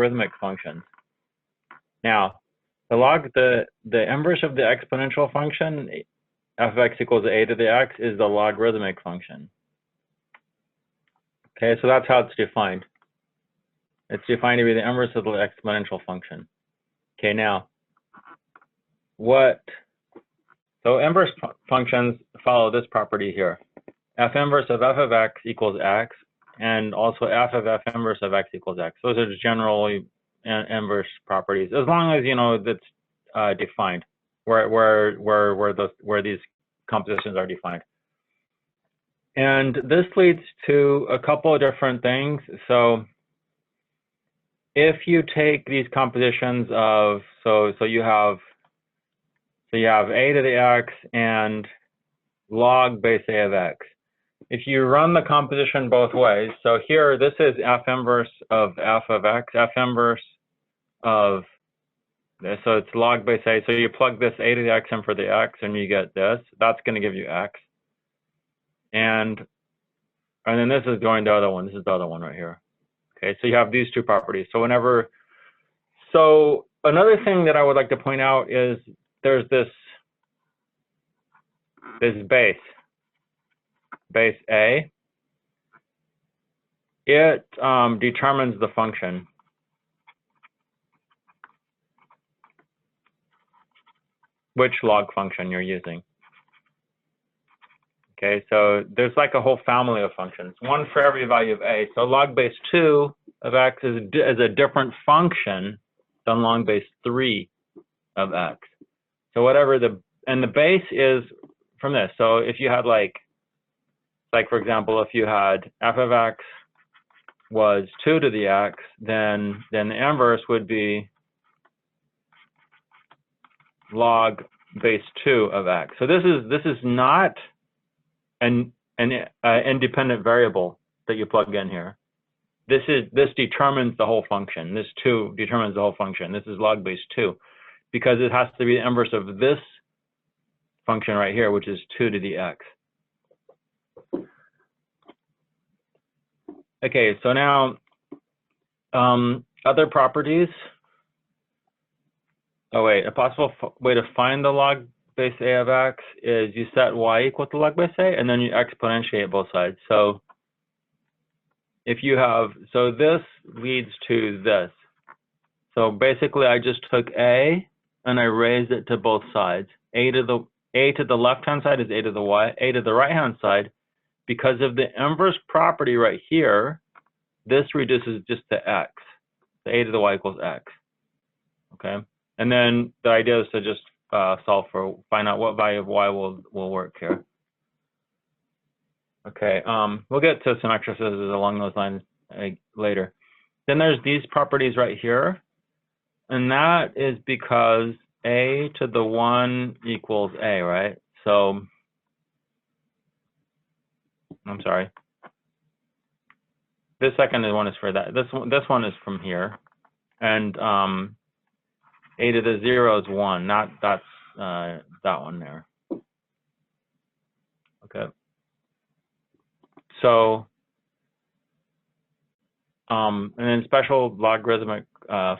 logarithmic functions. Now, the inverse of the exponential function, f of x equals a to the x, is the logarithmic function. Okay, so that's how it's defined. It's defined to be the inverse of the exponential function. Okay, now, so inverse functions follow this property here. F inverse of f of x equals x, and also f of f inverse of x equals x. Those are generally inverse properties, as long as you know that's defined, where these compositions are defined. And this leads to a couple of different things. So if you take these compositions of so you have a to the x and log base a of x. If you run the composition both ways, so here this is f inverse of f of x, f inverse of this, so it's log base a. So you plug this a to the x in for the x, and you get this. That's going to give you x. And then this is going to the other one. This is the other one right here. Okay, so you have these two properties. So another thing that I would like to point out is there's this base a. It determines the function. Which log function you're using. Okay, so there's like a whole family of functions, one for every value of a. So log base 2 of x is a different function than log base 3 of x. So whatever the base is from this. So if you had like for example, if you had f of x was 2 to the x, then the inverse would be log base 2 of x. So this is not an independent variable that you plug in here. This determines the whole function. This 2 determines the whole function. This is log base 2 because it has to be the inverse of this function right here, which is 2 to the x. Okay, so now other properties. Oh wait, a possible way to find the log base a of x is you set y equal to log base a, and then you exponentiate both sides. So if you have, so this leads to this. So basically, I just took a and I raised it to both sides. A to the left-hand side is a to the y. A to the right-hand side, because of the inverse property right here, this reduces just to x. So a to the y equals x. Okay. And then the idea is to just find out what value of y will work here. Okay, we'll get to some exercises along those lines later. Then there's these properties right here, and that is because a to the 1 equals a, right? So, I'm sorry. This second one is for that. This one is from here, and a to the 0 is 1, that's that one there. Okay. So, and then special logarithmic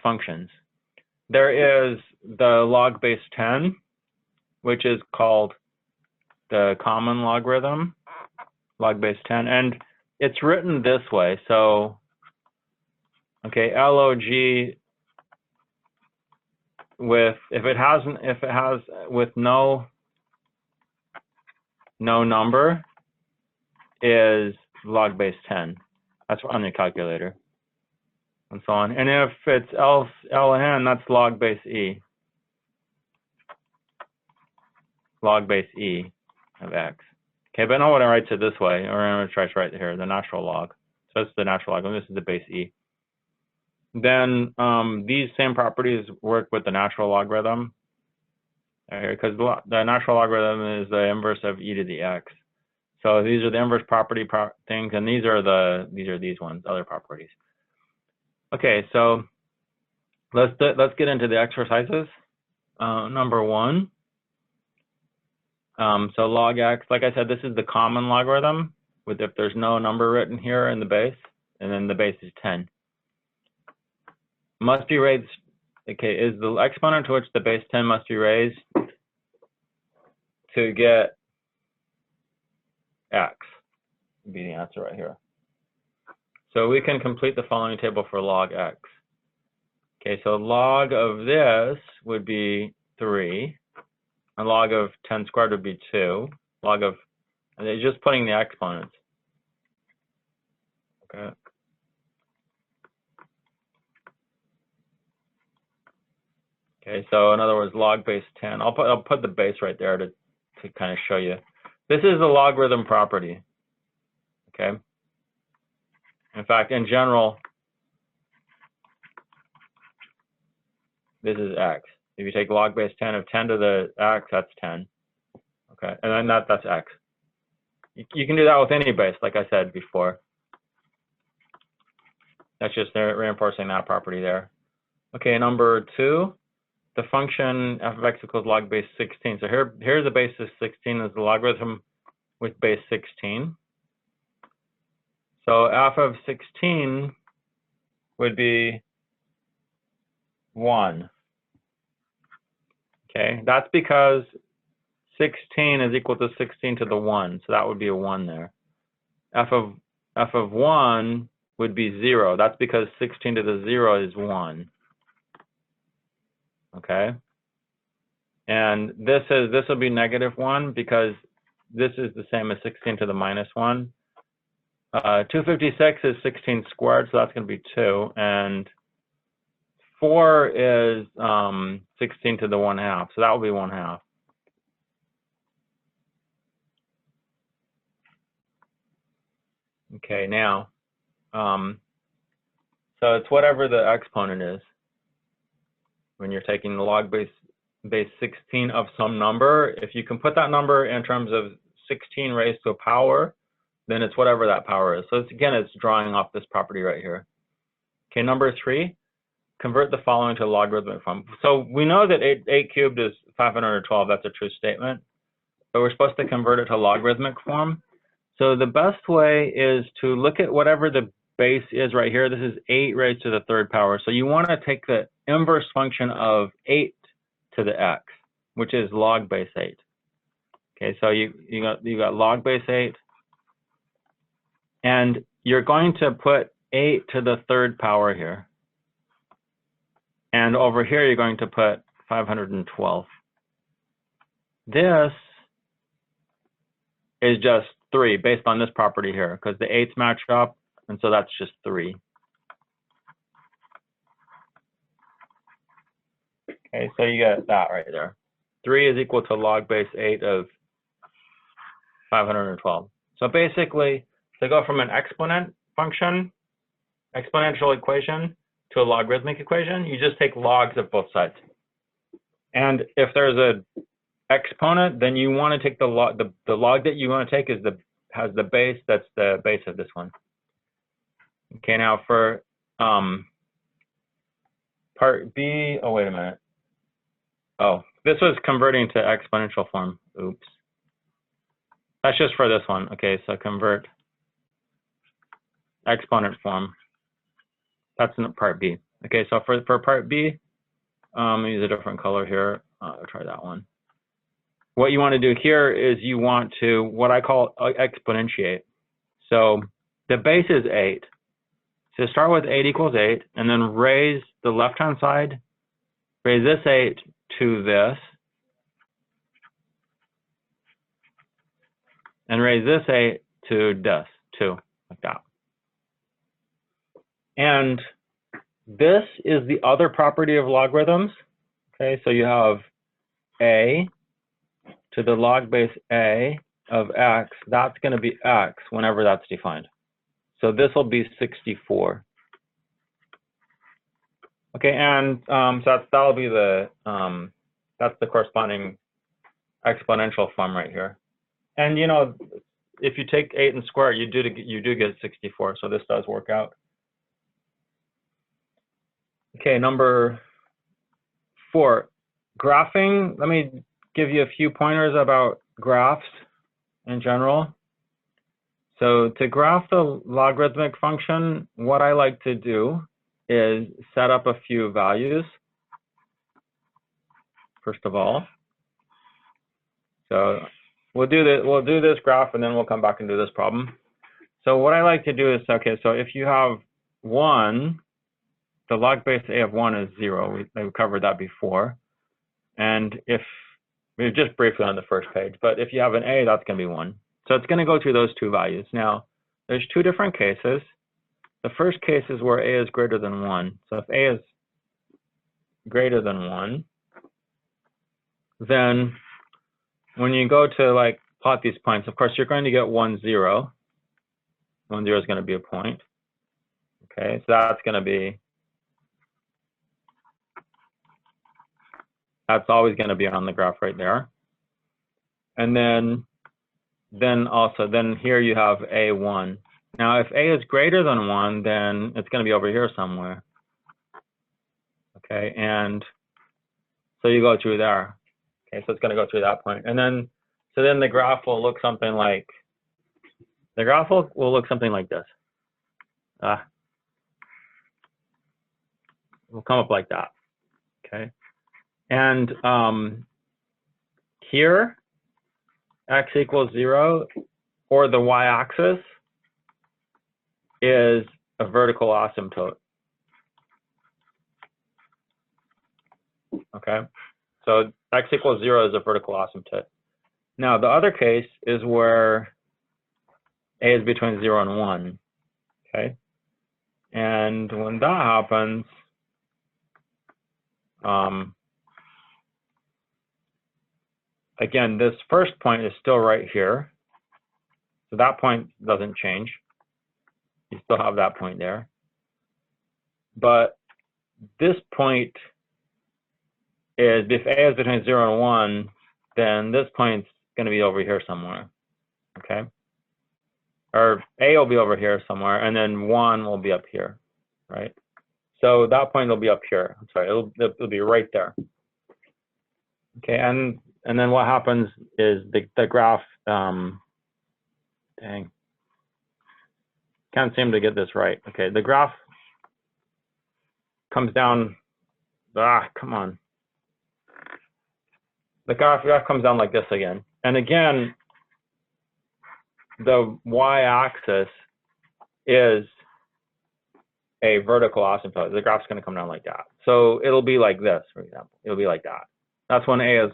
functions. There is the log base 10, which is called the common logarithm, log base 10, and it's written this way. So, okay, log with if it has with no number is log base 10. That's on the calculator, and so on. And if it's ln, that's log base e. Log base e of x. Okay, but I want to write it this way, or I'm going to try to write here, the natural log. So it's the natural log, and this is the base e. Then these same properties work with the natural logarithm, because the natural logarithm is the inverse of e to the x. So these are the inverse property things, and these are these ones, other properties. Okay, so let's get into the exercises. Number 1. So log x, like I said, this is the common logarithm with if there's no number written here in the base, and then the base is 10. must be raised, okay, is the exponent to which the base 10 must be raised to get x, would be the answer right here. So we can complete the following table for log x. Okay, so log of this would be 3, and log of 10 squared would be 2, log of, and it's just putting the exponents. Okay. Okay, so in other words, log base 10. I'll put the base right there to kind of show you. This is the logarithm property. Okay. In fact, in general, this is x. If you take log base 10 of 10 to the x, that's 10. Okay, and then that's x. You can do that with any base, like I said before. That's just reinforcing that property there. Okay, number 2, the function f of x equals log base 16. So here's the base of 16 is the logarithm with base 16. So f of 16 would be 1. Okay, that's because 16 is equal to 16 to the 1, so that would be a 1 there. F of 1 would be 0. That's because 16 to the 0 is 1. Okay, and this will be -1 because this is the same as 16 to the -1. 256 is 16 squared, so that's going to be 2, and 4 is 16 to the 1/2, so that will be 1/2. Okay, now, so it's whatever the exponent is when you're taking the log base 16 of some number. If you can put that number in terms of 16 raised to a power, then it's whatever that power is. So it's drawing off this property right here. Okay, number 3, convert the following to a logarithmic form. So we know that 8 cubed is 512. That's a true statement. But we're supposed to convert it to logarithmic form. So the best way is to look at whatever the base is right here. This is 8 raised to the 3rd power. So you want to take the inverse function of 8 to the x, which is log base 8. Okay, so you got log base 8, and you're going to put 8 to the 3rd power here. And over here, you're going to put 512. This is just 3 based on this property here, because the 8s match up, and so that's just 3. Okay, so you get that right there. 3 is equal to log base 8 of 512. So basically, to go from an exponent function, exponential equation, to a logarithmic equation, you just take logs of both sides. And if there's a exponent, then you want to take the log that you want to take has the base that's the base of this one. Okay, now for part B, oh, wait a minute. Oh, this was converting to exponential form. Oops. That's just for this one. Okay, so convert exponent form. That's in part B. Okay, so for part B, use a different color here. I'll try that one. What you want to do here is you want to, what I call exponentiate. So the base is 8. So start with 8 equals 8, and then raise the left-hand side, raise this 8 to this, and raise this 8 to this, 2, like that. And this is the other property of logarithms. Okay, so you have a to the log base a of x. That's going to be x whenever that's defined. So this will be 64. Okay, and so that'll be the that's the corresponding exponential form right here. And you know, if you take 8 and square, you do get 64. So this does work out. Okay, number 4, graphing. Let me give you a few pointers about graphs in general. So to graph the logarithmic function, what I like to do is set up a few values, first of all. So we'll do this graph, and then we'll come back and do this problem. So what I like to do is, okay, so if you have 1, the log base a of 1 is 0. We covered that before. And if, we just briefly on the first page, but if you have an a, that's going to be 1. So it's going to go through those two values. Now, there's two different cases. The first case is where a is greater than 1. So if a is greater than 1, then when you go to like plot these points, of course, you're going to get 1, 0. 1, 0 is going to be a point. Okay, so that's going to be, that's always going to be on the graph right there. And then here you have a1. Now, if a is greater than 1, then it's going to be over here somewhere. Okay, and so you go through there. Okay, so it's going to go through that point. And then, so then the graph will look something like, the graph will look something like this. It will come up like that. Okay, and here, x equals 0, or the y-axis is a vertical asymptote. Okay, so x equals 0 is a vertical asymptote. Now, the other case is where a is between 0 and 1. Okay, and when that happens, again, this first point is still right here. So that point doesn't change. You still have that point there. But this point is, if a is between 0 and 1, then this point's going to be over here somewhere. Okay? Or a will be over here somewhere, and then 1 will be up here, right? So that point will be up here. I'm sorry, it'll be right there. Okay, and then what happens is the graph, dang, can't seem to get this right. Okay, the graph comes down, come on. The graph comes down like this again. And again, the y-axis is a vertical asymptote. The graph's going to come down like that. So it'll be like this, for example. It'll be like that. That's when a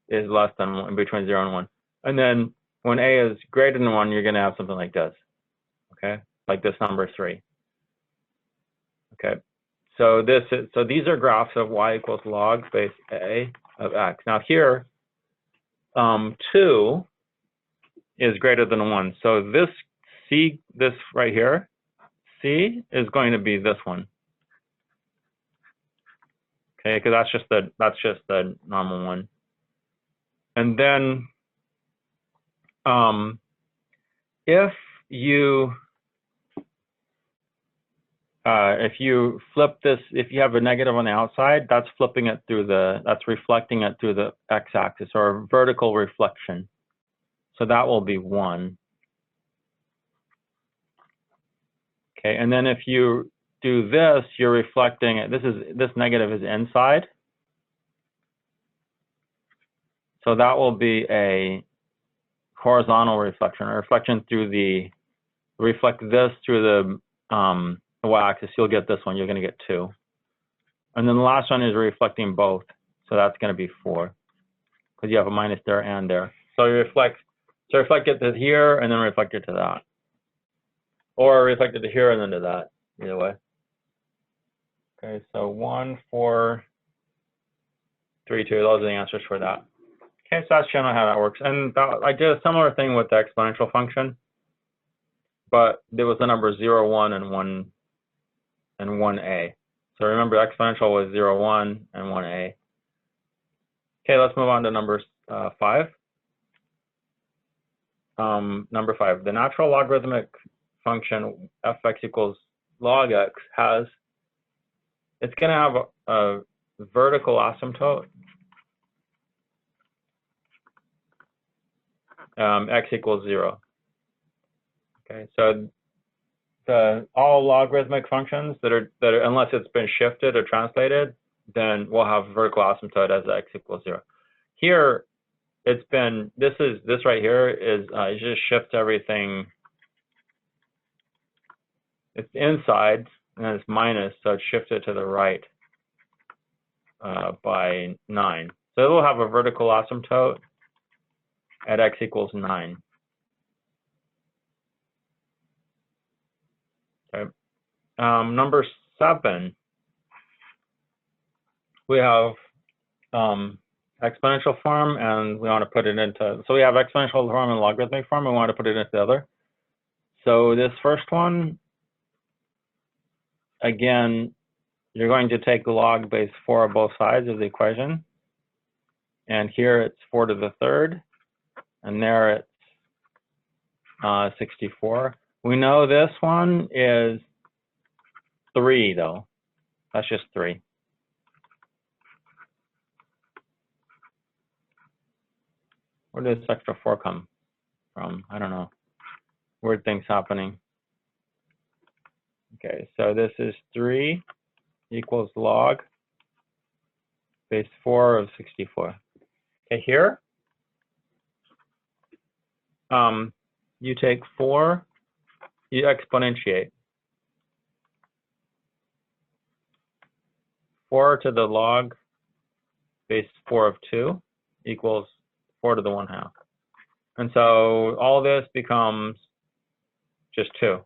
is less than 1, between 0 and 1. And then when a is greater than 1, you're going to have something like this. Okay, like this number 3. Okay, so these are graphs of y equals log base a of x. Now here, 2 is greater than 1. So this this right here, c is going to be this one. Okay, because that's just the normal one. And then if you flip this, if you have a negative on the outside, that's reflecting it through the x-axis, or vertical reflection. So that will be 1. Okay, and then if you do this, you're reflecting it. This negative is inside. So that will be a horizontal reflection, or reflection through reflect this through the y-axis. You'll get this one. You're going to get 2. And then the last one is reflecting both. So that's going to be 4, because you have a minus there and there. So you reflect it to here and then reflect it to that, or reflect it to here and then to that. Either way. Okay, so 1, 4, 3, 2. Those are the answers for that. Okay, so that's generally how that works. And I did a similar thing with the exponential function, but there was the number 0, 1, and 1a. So remember, exponential was 0, 1, and 1a. Okay, let's move on to number 5. Number 5, the natural logarithmic function fx equals log x it's going to have a vertical asymptote, x equals 0. Okay, so all logarithmic functions that are unless it's been shifted or translated, then we'll have vertical asymptote as x equals 0. Here, it's been this right here is it just shifts everything. It's inside and then it's minus, so it's shifted to the right by 9. So it will have a vertical asymptote at x equals 9. Okay. Number 7, we have exponential form, and we want to put it into, so we have exponential form and logarithmic form, we want to put it into the other. So this first one, again, you're going to take log base 4 of both sides of the equation. And here it's 4 to the third, and there it's 64. We know this one is 3, though. That's just 3. Where did this extra 4 come from? I don't know. Weird things happening. Okay, so this is 3 equals log base 4 of 64. Okay, here, you take 4, you exponentiate. 4 to the log base 4 of 2 equals 4 to the 1/2. And so all this becomes just 2.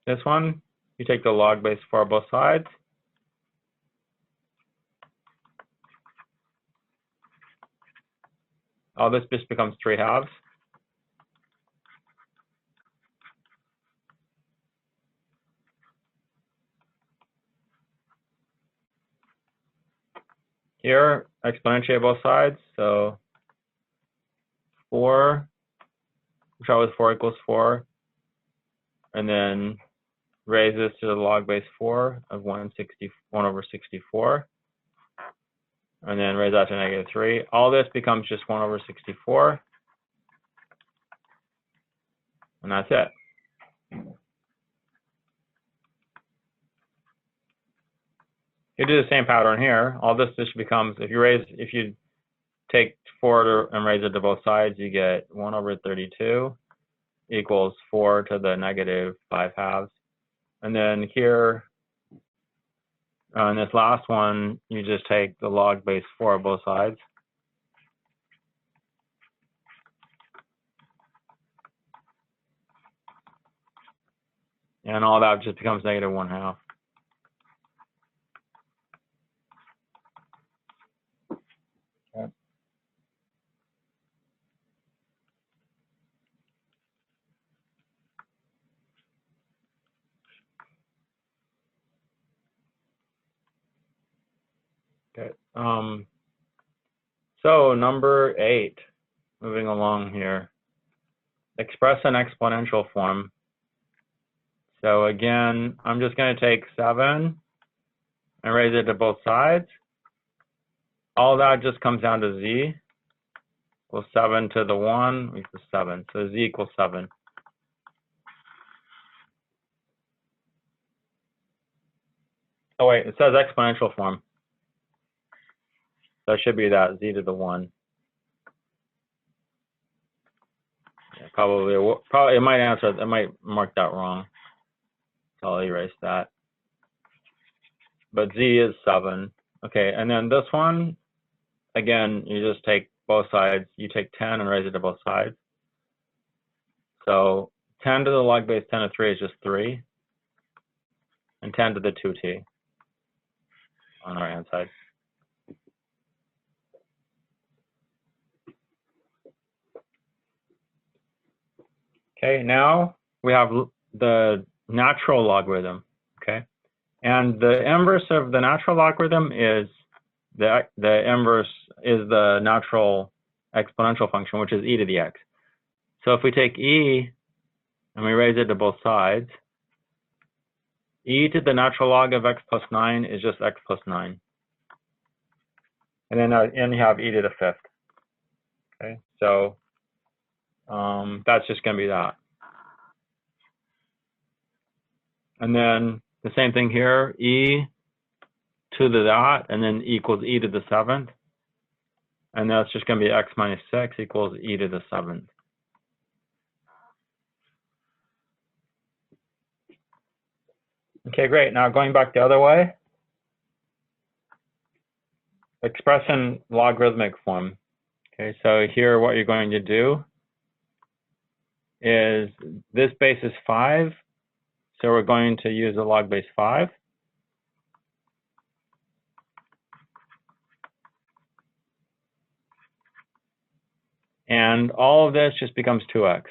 This one, you take the log base 4 of both sides. All this just becomes 3/2. Here, exponentiate both sides. So 4, we start with 4 equals 4, and then raise this to the log base 4 of 1 over 64, and then raise that to -3. All this becomes just 1 over 64, and that's it. You do the same pattern here. All this just becomes, if you take 4 and raise it to both sides, you get 1 over 32 equals 4 to the -5/2. And then here, on this last one, you just take the log base 4 of both sides. And all that just becomes -1/2. Okay. Okay. So number 8, moving along here, express an exponential form. So again, I'm just going to take 7 and raise it to both sides. All that just comes down to z equals 7 to the 1 equals 7. So z equals 7. Oh wait, it says exponential form. So it should be that z to the 1. Yeah, probably it might answer. It might mark that wrong. So I'll erase that. But z is 7. Okay, and then this one, again, you just take both sides. You take 10 and raise it to both sides. So 10 to the log base 10 of 3 is just 3. And 10 to the 2t on our hand side. Okay, now we have the natural logarithm, okay? And the inverse of the natural logarithm is the inverse is the natural exponential function, which is e to the x. So if we take e and we raise it to both sides, e to the natural log of x plus 9 is just x plus 9. And then you have e to the 5th. So that's just going to be that. And then the same thing here, e to the that, and then equals e to the 7th. And that's just going to be x minus 6 equals e to the 7th. Okay, great. Now going back the other way, express in logarithmic form. Okay, so here what you're going to do is this base is 5, so we're going to use the log base 5. And all of this just becomes 2x.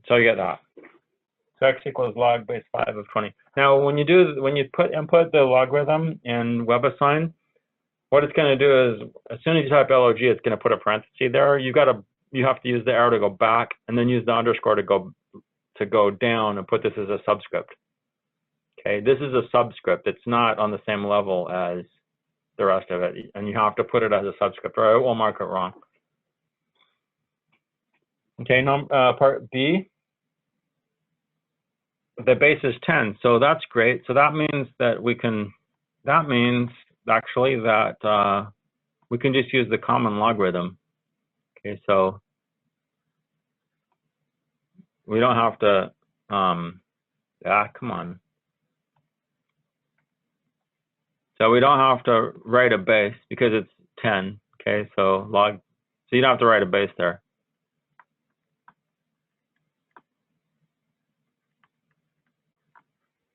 So you get that. So x equals log base 5 of 20. Now, when you input the logarithm in Webassign, what it's going to do is, as soon as you type log, it's going to put a parenthesis there. You have to use the arrow to go back, and then use the underscore to go down, and put this as a subscript. Okay, this is a subscript. It's not on the same level as the rest of it, and you have to put it as a subscript, or it will mark it wrong. Okay, part B. The base is 10, so that's great. So that means that we can just use the common logarithm. Okay, so we don't have to, come on. So we don't have to write a base because it's 10, okay? So you don't have to write a base there.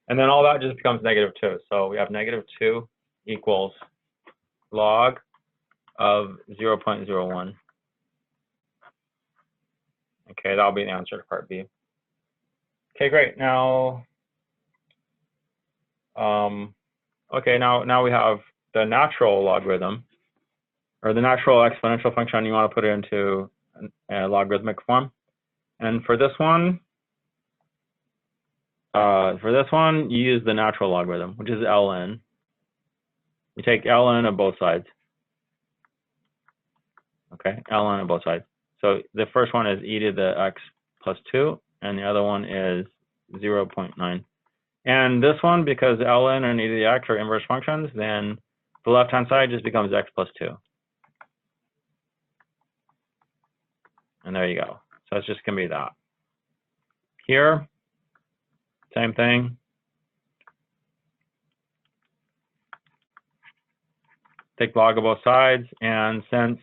And then all that just becomes -2. So we have -2 equals log of 0.01. Okay, that'll be the answer to part B. Okay, great. Now, okay, now we have the natural logarithm, or the natural exponential function. You want to put it into a logarithmic form. And for this one, you use the natural logarithm, which is ln. You take ln of both sides. Okay, ln of both sides. So the first one is e to the x plus 2, and the other one is 0.9. And this one, because ln and e to the x are inverse functions, then the left-hand side just becomes x plus 2. And there you go. So it's just going to be that. Here, same thing. Take log of both sides, and since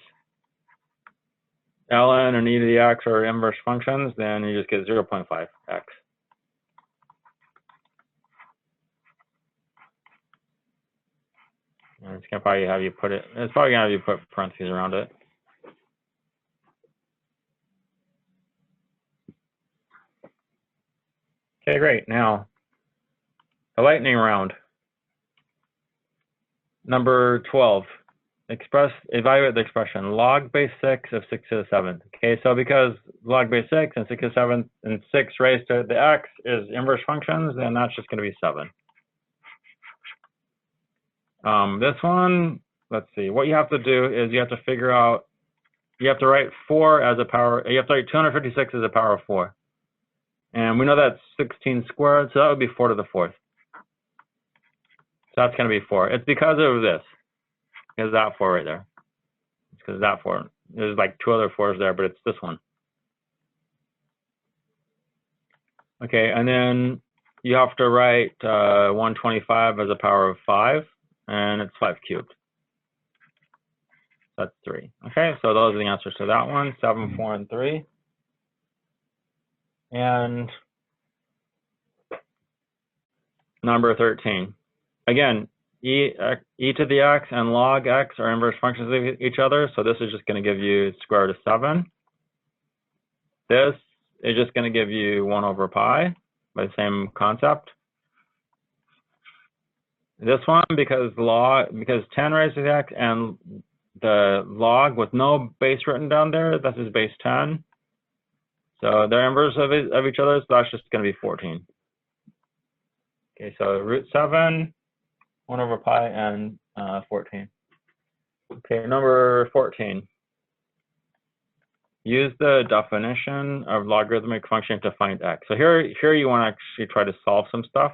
ln and e to the x are inverse functions, then you just get 0.5x. And it's gonna probably have you put it. It's probably gonna have you put parentheses around it. Okay, great. Now, the lightning round. Number 12. Evaluate the expression log base 6 of 6 to the 7th. Okay, so because log base 6 and 6 to the 7th and 6 raised to the x is inverse functions, then that's just going to be 7. This one, let's see. What you have to do is you have to figure out. You have to write 4 as a power. You have to write 256 as a power of 4, and we know that's 16 squared, so that would be 4 to the 4th. So that's going to be 4. It's because of this. Because that 4 right there. It's because of that 4. There's like 2 other 4s there, but it's this one. Okay, and then you have to write 125 as a power of 5, and it's 5 cubed. That's 3. Okay, so those are the answers to that one, 7, 4, and 3. And number 13. Again, e to the x and log x are inverse functions of each other, so this is just going to give you square root of 7. This is just going to give you 1 over pi by the same concept. This one, because 10 raised to the x and the log with no base written down there, this is base 10. So they're inverse of each other, so that's just going to be 14. Okay, so root 7 1 over pi and 14. Okay, number 14. Use the definition of logarithmic function to find x. So here you want to actually try to solve some stuff.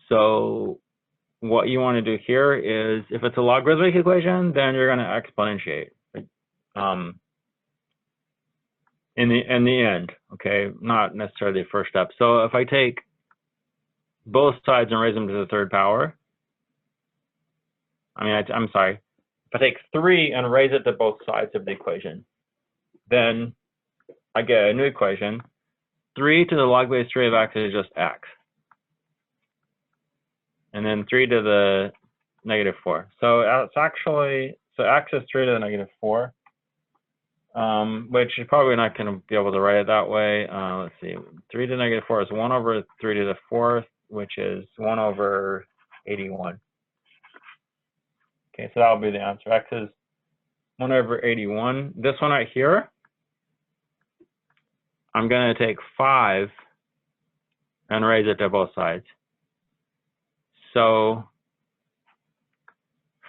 So what you want to do here is, if it's a logarithmic equation, then you're going to exponentiate in the end, okay? Not necessarily the first step. So if I take both sides and raise them to the third power, I'm sorry. If I take 3 and raise it to both sides of the equation, then I get a new equation. 3 to the log base 3 of x is just x. And then 3 to the negative 4. So it's actually, so x is 3 to the negative 4, which is probably not going to be able to write it that way. Let's see, 3 to the negative 4 is 1 over 3 to the 4th, which is 1 over 81. Okay, so that will be the answer. X is 1 over 81. This one right here, I'm going to take 5 and raise it to both sides. So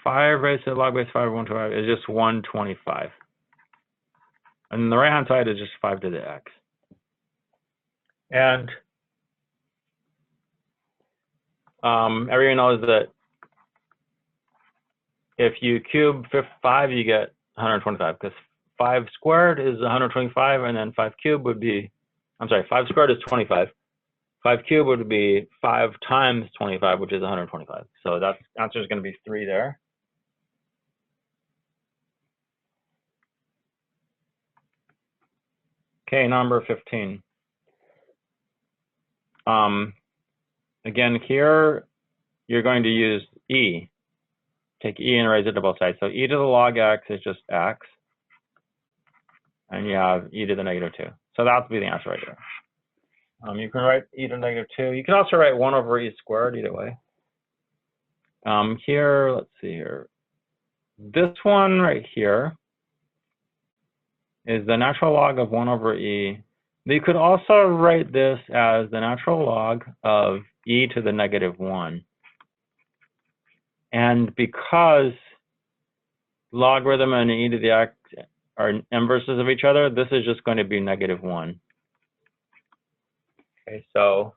5 raised to the log base 5 of 125 is just 125. And the right-hand side is just 5 to the x. And everyone knows that if you cube 5, you get 125, because 5 squared is 125, and then 5 cubed would be, 5 squared is 25. 5 cubed would be 5 times 25, which is 125. So that answer is going to be 3 there. Okay, number 15. Again, here you're going to use e. Take e and raise it to both sides. So e to the log x is just x. And you have e to the negative 2. So that would be the answer right there. You can write e to the negative 2. You can also write 1 over e squared either way. Here, let's see here. This one right here is the natural log of 1 over e. You could also write this as the natural log of e to the negative 1. And because logarithm and e to the x are inverses of each other, this is just going to be negative 1. Okay, so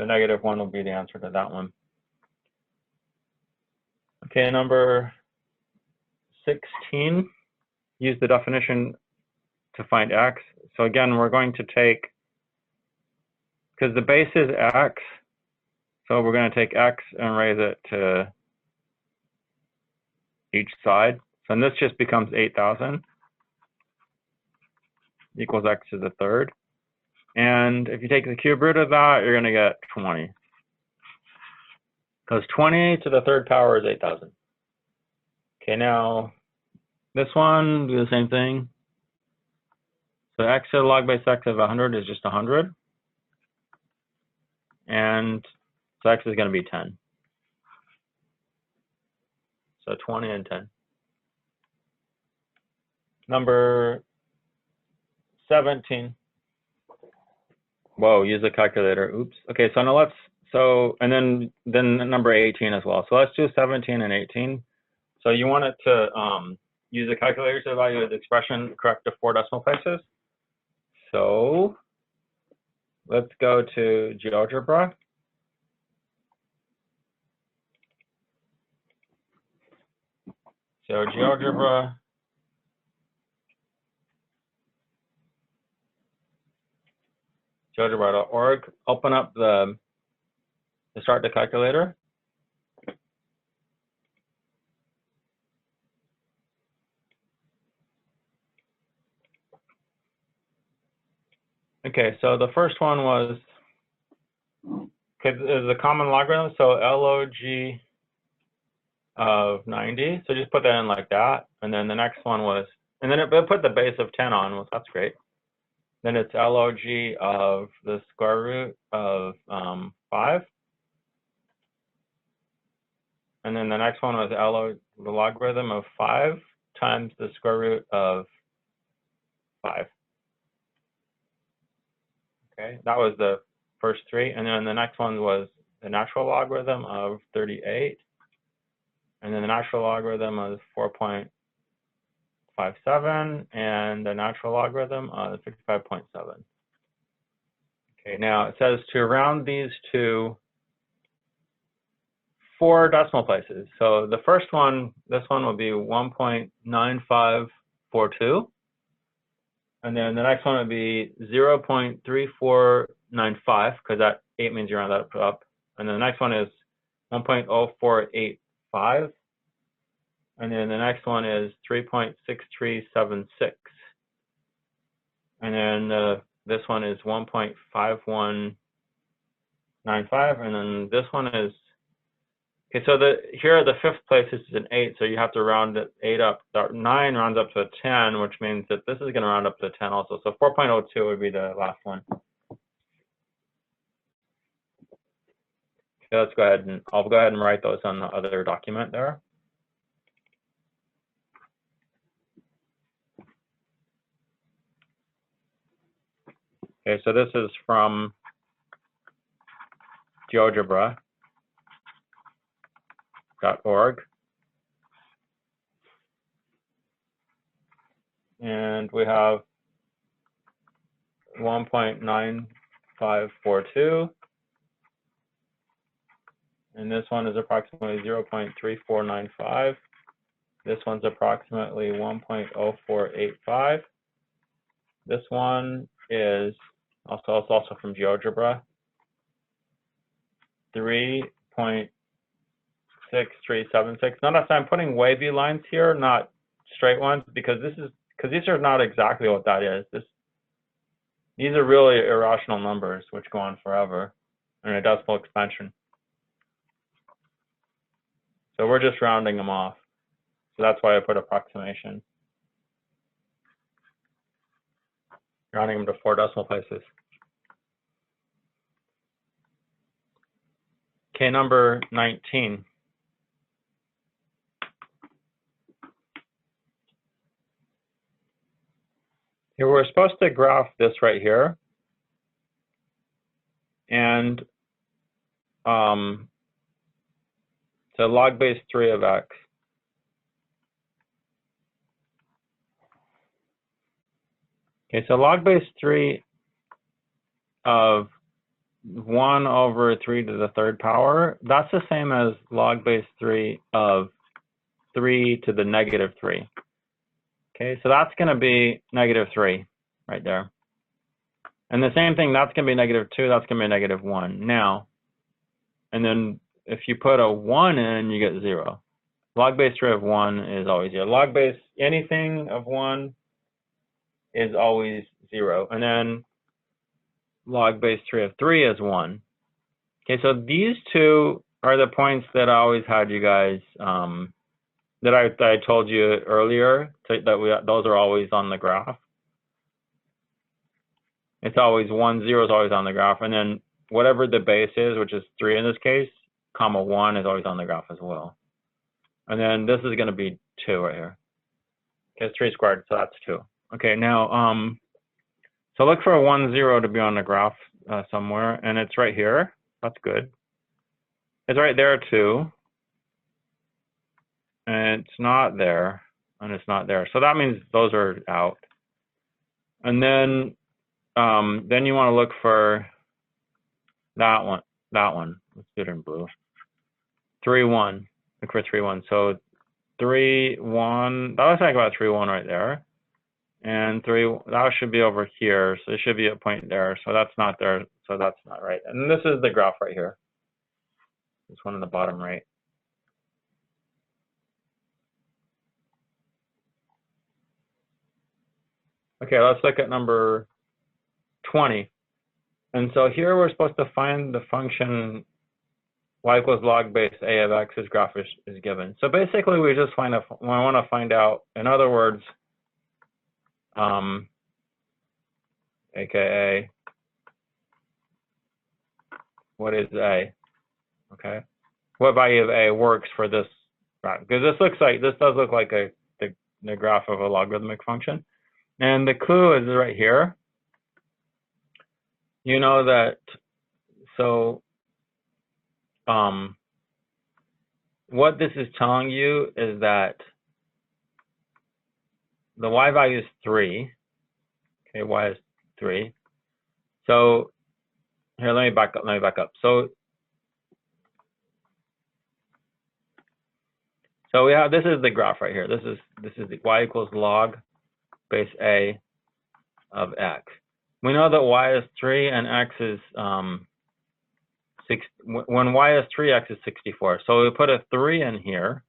negative 1 will be the answer to that one. Okay, number 16, use the definition to find x. So again, we're going to take, because the base is x, so we're going to take x and raise it to each side. So this just becomes 8,000 equals x to the third. And if you take the cube root of that, you're going to get 20. Because 20 to the third power is 8,000. Okay, now this one, do the same thing. So x to the log base x of 100 is just 100. And so x is going to be 10. So 20 and 10. Number 17. Whoa, use a calculator. Oops. Okay, so now and then number 18 as well. So let's do 17 and 18. So you want it to use a calculator to evaluate the expression correct to 4 decimal places. So let's go to GeoGebra. So GeoGebra.org, open up start the calculator. Okay, so the first one was, okay, is a common logarithm, so log of 90. So just put that in like that. And then the next one was, and then it put the base of 10 on, well, that's great. Then it's log of the square root of 5. And then the next one was the logarithm of 5 times the square root of 5. Okay, that was the first three, and then the next one was the natural logarithm of 38, and then the natural logarithm of 4.57, and the natural logarithm of 65.7. Okay, now it says to round these to 4 decimal places. So the first one, this one will be 1.9542. And then the next one would be 0.3495, because that 8 means you round that up. And then the next one is 1.0485. And then the next one is 3.6376. And then this one is 1.5195. And then this one is, okay, so here the fifth place is an 8, so you have to round it 8 up. 9 rounds up to a 10, which means that this is going to round up to 10 also. So 4.02 would be the last one. Okay, let's go ahead and I'll go ahead and write those on the other document there. Okay, so this is from GeoGebra.org. And we have 1.9542. And this one is approximately 0.3495. This one's approximately 1.0485. This one is also from GeoGebra. 3.6376. Notice I'm putting wavy lines here, not straight ones, because these are not exactly what that is. These are really irrational numbers which go on forever in a decimal expansion. So we're just rounding them off. So that's why I put approximation. Rounding them to 4 decimal places. Okay, number 19. Here we're supposed to graph this right here. And so log base 3 of x. Okay, so log base 3 of 1 over 3 to the 3rd power, that's the same as log base 3 of 3 to the negative 3. Okay, so that's going to be negative 3 right there. And the same thing, that's going to be negative 2, that's going to be negative 1. Now, and then if you put a 1 in, you get 0. Log base 3 of 1 is always 0. Log base anything of 1 is always 0. And then log base 3 of 3 is 1. Okay, so these two are the points that I always had you guys, that I told you earlier, those are always on the graph. It's always 1, 0 is always on the graph. And then whatever the base is, which is 3 in this case, comma 1 is always on the graph as well. And then this is going to be 2 right here. Okay, it's 3 squared, so that's 2. Okay, now, so look for a 1, 0 to be on the graph somewhere, and it's right here. That's good. It's right there too. And it's not there, and it's not there. So that means those are out. And then you want to look for that one. Let's do it in blue. 3, 1. Look for 3, 1. So 3, 1. That looks like about 3, 1 right there. And 3, that should be over here. So there should be a point there. So that's not there. So that's not right. And this is the graph right here. This one in the bottom right. Okay, let's look at number 20. And so here we're supposed to find the function y equals log base a of x, whose graph is given. So basically we just want to find out, in other words, AKA, what is a? Okay, what value of a works for this graph? Because this does look like the graph of a logarithmic function. And the clue is right here. You know that So what this is telling you is that the y value is 3. Okay, y is 3. So here, let me back up. So we have, this is the graph right here. This is the y equals log base a of x. We know that y is 3 and x is 6. When y is 3, x is 64. So we put a 3 in here.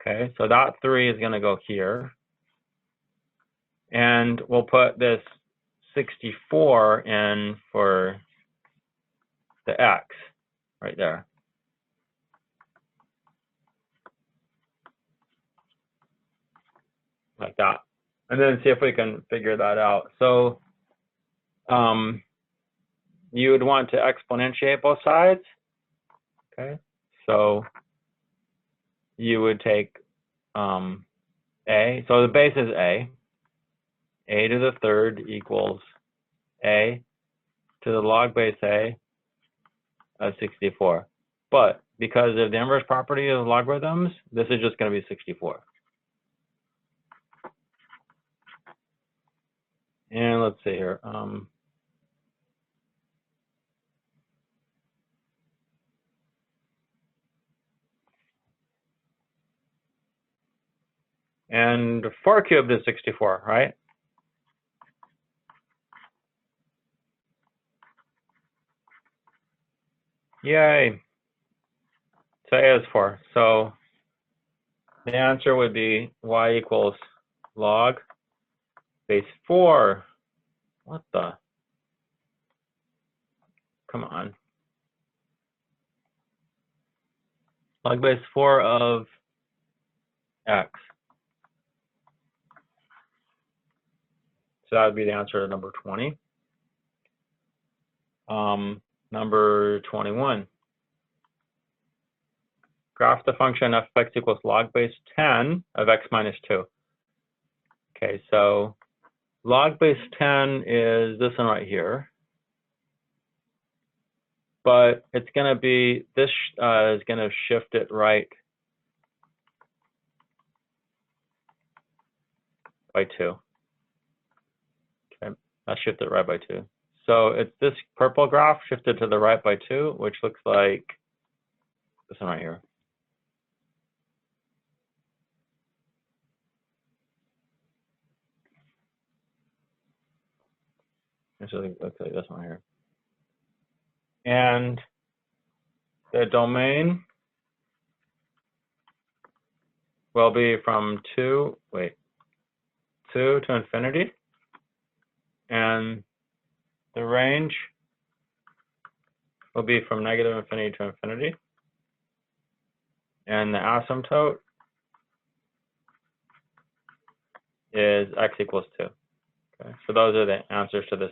Okay, so that 3 is going to go here. And we'll put this 64 in for the x right there. Like that. And then see if we can figure that out. So you would want to exponentiate both sides. Okay, so you would take a. So the base is a. A to the third equals a to the log base a of 64. But because of the inverse property of logarithms, this is just going to be 64. And let's see here. And 4 cubed is 64, right? Yay. So a is 4. So the answer would be y equals log base 4. What the? Come on. Log base 4 of x. So that would be the answer to number 20. Number 21. Graph the function f of x equals log base 10 of x minus 2. Okay, so log base 10 is this one right here. But it's going to be, this is going to shift it right by 2. Okay, I'll shift it right by 2. So it's this purple graph shifted to the right by 2, which looks like this one right here. It looks like this one here. And the domain will be from 2 to infinity. And the range will be from negative infinity to infinity. And the asymptote is x equals 2. Okay, so those are the answers to this